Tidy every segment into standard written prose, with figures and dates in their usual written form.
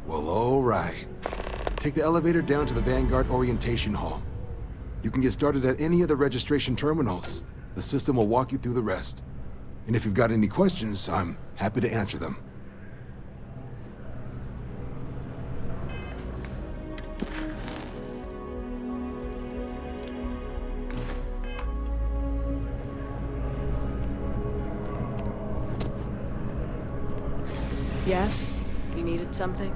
Well, all right. Take the elevator down to the Vanguard Orientation Hall. You can get started at any of the registration terminals. The system will walk you through the rest. And if you've got any questions, I'm happy to answer them. Yes? You needed something?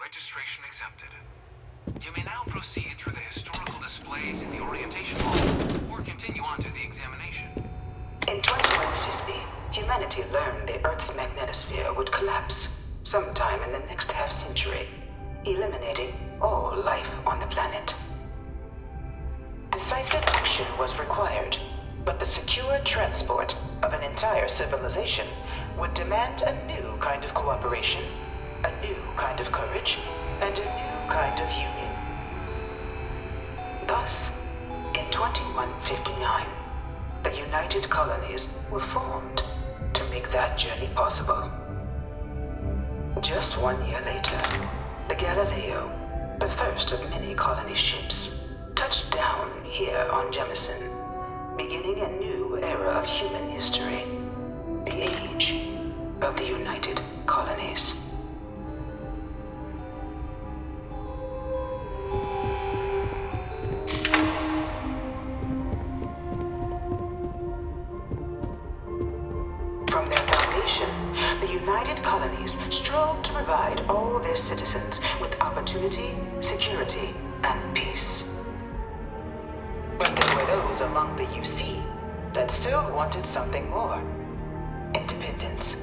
Registration accepted. You may now proceed through the historical displays in the orientation hall, or continue on to the examination. In 2150, humanity learned the Earth's magnetosphere would collapse sometime in the next half-century, eliminating all life on the planet. Decisive action was required, but the secure transport of an entire civilization would demand a new kind of cooperation, a new kind of courage, and a new kind of union. Thus, in 2159, the United Colonies were formed to make that journey possible. Just 1 year later, the Galileo, the first of many colony ships, touched down here on Jemison, beginning a new era of human history, the age of the United Colonies. From their foundation, the United Colonies strove to provide all their citizens with opportunity, security, and peace. But there were those among the UC that still wanted something more: independence.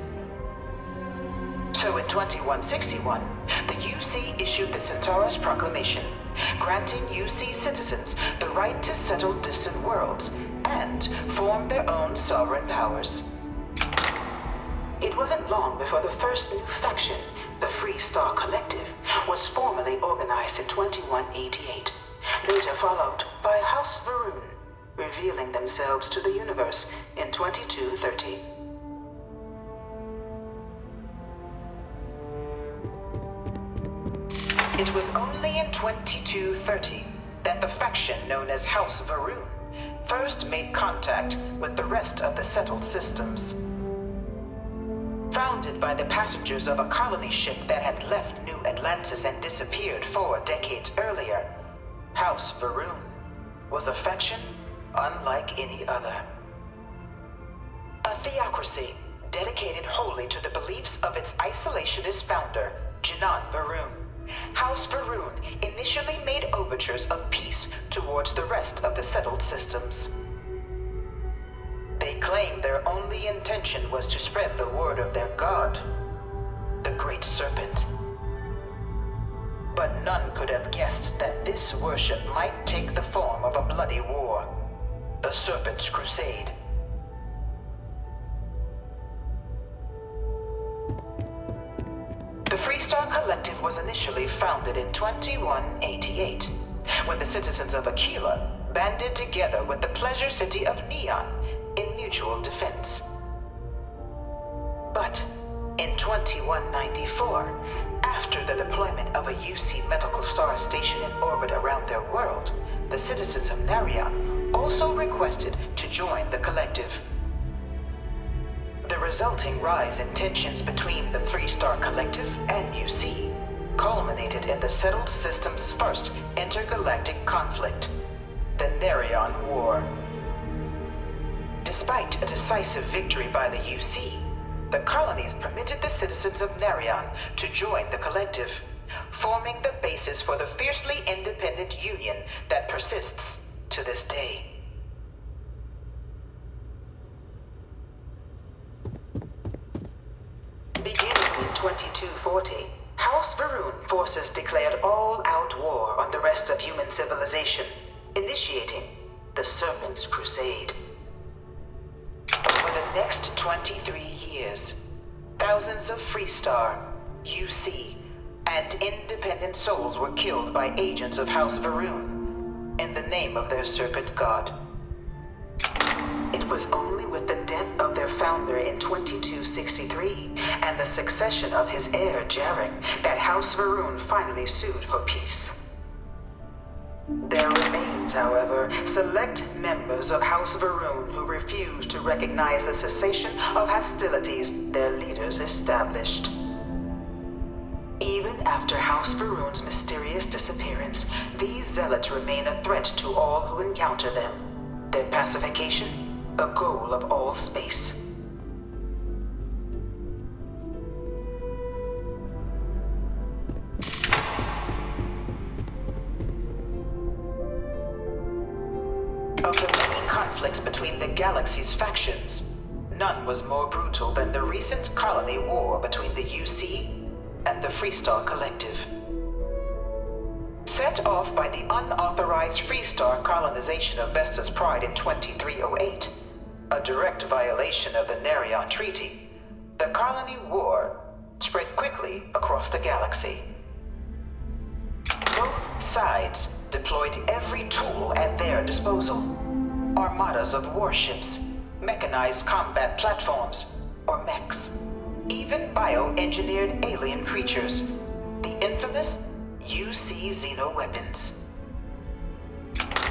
So in 2161, the UC issued the Centaurus Proclamation, granting UC citizens the right to settle distant worlds and form their own sovereign powers. It wasn't long before the first new faction, the Free Star Collective, was formally organized in 2188, later followed by House Varun, revealing themselves to the universe in 2230. It was only in 2230 that the faction known as House Varun first made contact with the rest of the settled systems. Founded by the passengers of a colony ship that had left New Atlantis and disappeared 4 decades earlier, House Varun was a faction unlike any other. A theocracy dedicated wholly to the beliefs of its isolationist founder, Jinan Varun. House Varun initially made overtures of peace towards the rest of the settled systems. They claimed their only intention was to spread the word of their god, the Great Serpent. But none could have guessed that this worship might take the form of a bloody war, the Serpent's Crusade. The Freestar Collective was initially founded in 2188, when the citizens of Aquila banded together with the pleasure city of Neon in mutual defense. But in 2194, after the deployment of a UC medical star station in orbit around their world, the citizens of Narion also requested to join the collective. The resulting rise in tensions between the Freestar Collective and UC culminated in the settled system's first intergalactic conflict, the Narion War. Despite a decisive victory by the UC, the colonies permitted the citizens of Narion to join the collective, forming the basis for the fiercely independent union that persists to this day. Beginning in 2240, House Varun forces declared all-out war on the rest of human civilization, initiating the Serpent's Crusade. Over the next 23 years, thousands of Freestar, UC, and independent souls were killed by agents of House Varun in the name of their serpent god. It was only with the death of their founder in 2263 and the succession of his heir Jarek that House Varun finally sued for peace. There remains, however, select members of House Varun who refuse to recognize the cessation of hostilities their leaders established. Even after House Varun's mysterious disappearance, these zealots remain a threat to all who encounter them. Their pacification, a goal of all space. Of the many conflicts between the galaxy's factions, none was more brutal than the recent colony war between the UC and the Freestar Collective. Set off by the unauthorized Freestar colonization of Vesta's Pride in 2308, a direct violation of the Nerion Treaty, the colony war spread quickly across the galaxy. Both sides deployed every tool at their disposal. Armadas of warships, mechanized combat platforms, or mechs, even bioengineered alien creatures, the infamous UC xeno-weapons.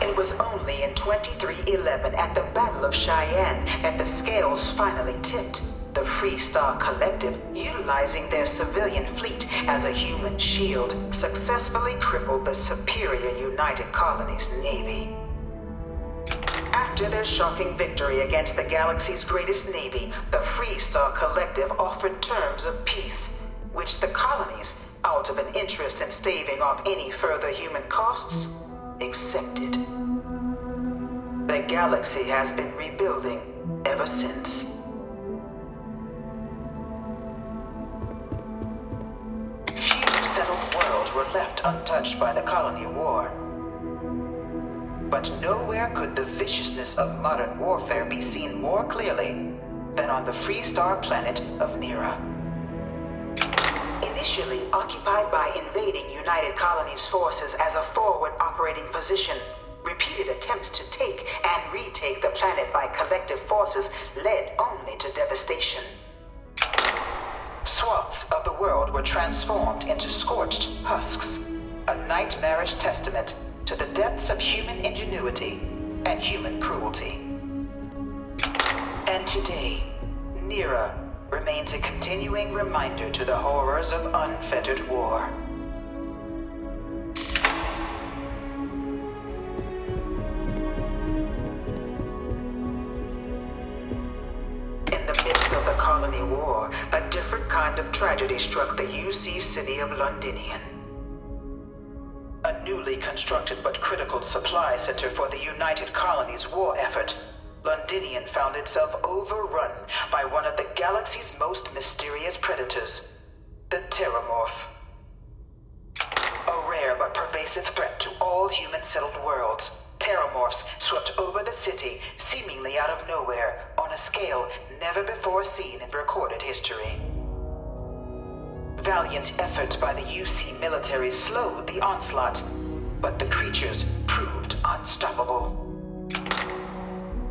It was only in 2311 at the Battle of Cheyenne that the scales finally tipped, the Freestar Collective, utilizing their civilian fleet as a human shield, successfully crippled the superior United Colonies Navy. After their shocking victory against the galaxy's greatest navy, the Freestar Collective offered terms of peace, which the colonies, out of an interest in staving off any further human costs, accepted. The galaxy has been rebuilding ever since. Few settled worlds were left untouched by the colony war. But nowhere could the viciousness of modern warfare be seen more clearly than on the Freestar planet of Nera. Initially occupied by invading United Colonies forces as a forward operating position, repeated attempts to take and retake the planet by collective forces led only to devastation. Swaths of the world were transformed into scorched husks, a nightmarish testament to the depths of human ingenuity and human cruelty. And today, Nera remains a continuing reminder to the horrors of unfettered war. In the midst of the colony war, a different kind of tragedy struck the UC city of Londinian. A newly constructed but critical supply center for the United Colonies' war effort, Londinian found itself overrun by one of the galaxy's most mysterious predators, the Terramorph. A rare but pervasive threat to all human-settled worlds, Terramorphs swept over the city seemingly out of nowhere on a scale never before seen in recorded history. Valiant efforts by the UC military slowed the onslaught, but the creatures proved unstoppable.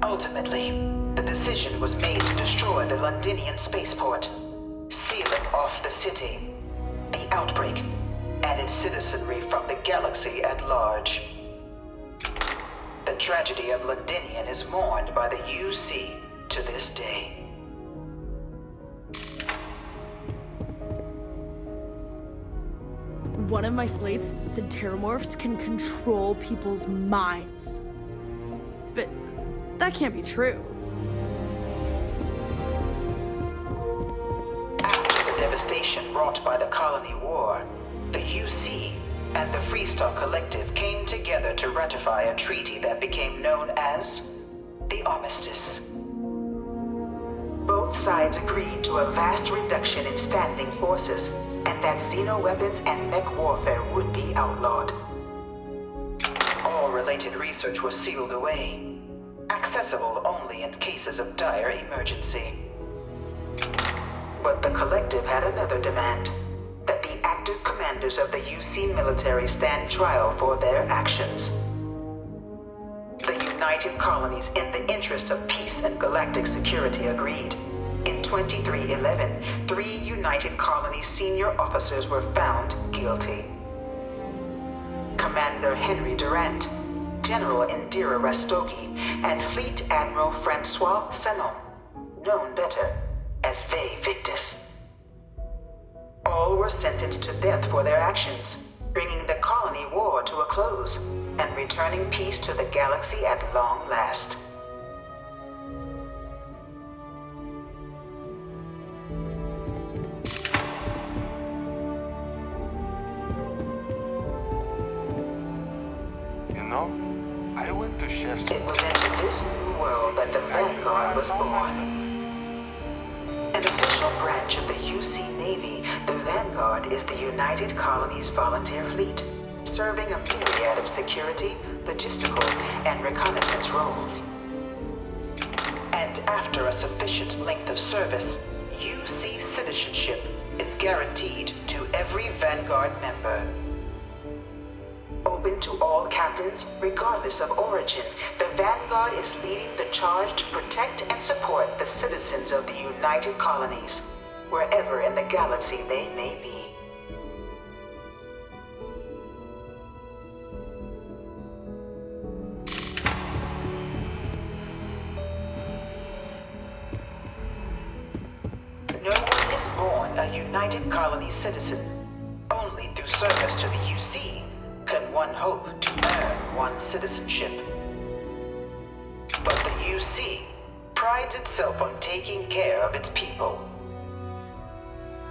Ultimately, the decision was made to destroy the Londinian spaceport, sealing off the city, the outbreak, and its citizenry from the galaxy at large. The tragedy of Londinian is mourned by the UC to this day. One of my slates said Terramorphs can control people's minds. But that can't be true. After the devastation wrought by the colony war, the UC and the Freestar Collective came together to ratify a treaty that became known as the Armistice. Both sides agreed to a vast reduction in standing forces, and that xeno-weapons and mech warfare would be outlawed. All related research was sealed away, accessible only in cases of dire emergency. But the Collective had another demand: active commanders of the UC military stand trial for their actions. The United Colonies, in the interest of peace and galactic security, agreed. In 2311, 3 United Colonies senior officers were found guilty. Commander Henry Durant, General Indira Rastogi, and Fleet Admiral Francois Sanon, known better as Ve Victus. All were sentenced to death for their actions, bringing the colony war to a close and returning peace to the galaxy at long last. You know, I went to Chef's. It was into this new world that the Vanguard was born. An official branch of the UC Navy, the Vanguard is the United Colonies Volunteer Fleet, serving a myriad of security, logistical, and reconnaissance roles. And after a sufficient length of service, UC citizenship is guaranteed to every Vanguard member. Open to all captains, regardless of origin, the Vanguard is leading the charge to protect and support the citizens of the United Colonies, wherever in the galaxy they may be. No one is born a United Colonies citizen. Only through service to the UC can one hope to earn one's citizenship. But the UC prides itself on taking care of its people.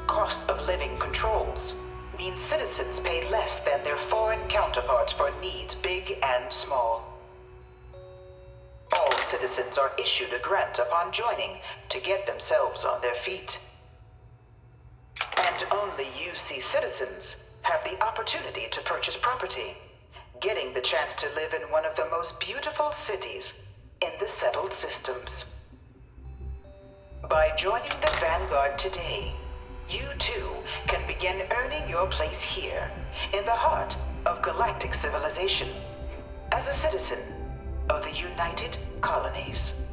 Cost of living controls mean citizens pay less than their foreign counterparts for needs big and small. All citizens are issued a grant upon joining to get themselves on their feet. And only UC citizens have the opportunity to purchase property, getting the chance to live in one of the most beautiful cities in the settled systems. By joining the Vanguard today, you too can begin earning your place here, in the heart of galactic civilization, as a citizen of the United Colonies.